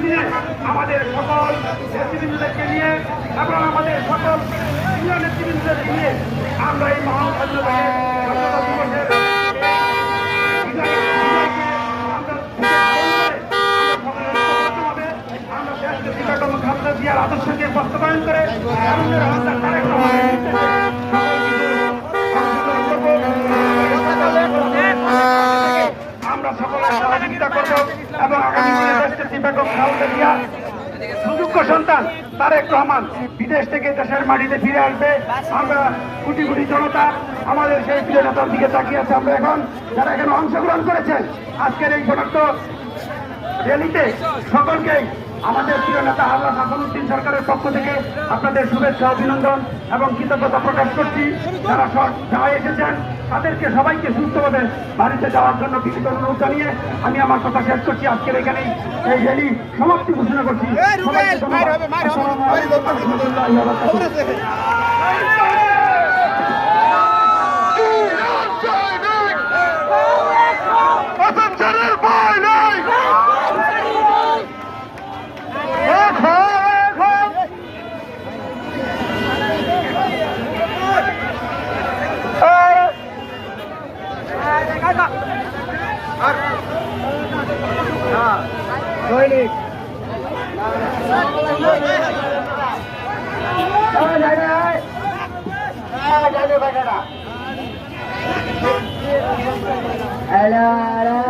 দিনে আমাদের সকল নেতৃবৃন্দদেরকে নিয়ে এবং আমাদের সকল সিনিয়র নেতৃবৃন্দদেরকে নিয়ে আমরা এই মহান স্বাধীনতা দিবসের জিয়ার আদর্শকে বাস্তবায়ন করে আমরা সকলে সহযোগিতা করবো এবং আগামী দিনে দেশটি বেগম খালেদা জিয়া সুযোগ্য সন্তান তারেক রহমান বিদেশ থেকে দেশের মাটিতে ফিরে আসবে। আমরা কোটি কোটি জনতা আমাদের সেই প্রিয় নেতার দিকে তাকিয়ে আছে। আমরা এখন যারা এখানে অংশগ্রহণ করেছেন আজকের এই সনাক্ত র্যালিতে সকলকেই আমাদের প্রিয় নেতা আল্লাহ হাসানুদ্দিন সরকারের পক্ষ থেকে আপনাদের শুভেচ্ছা অভিনন্দন এবং কৃতজ্ঞতা প্রকাশ করছি। যারা যারা এসেছেন তাদেরকে সবাইকে সুস্থভাবে বাড়িতে যাওয়ার জন্য বিনীত অনুরোধ জানিয়ে আমি আমার কথা শেষ করছি। আজকের এখানে এই র্যালি সমাপ্তি ঘোষণা করছি। দৈনিক হ্যালো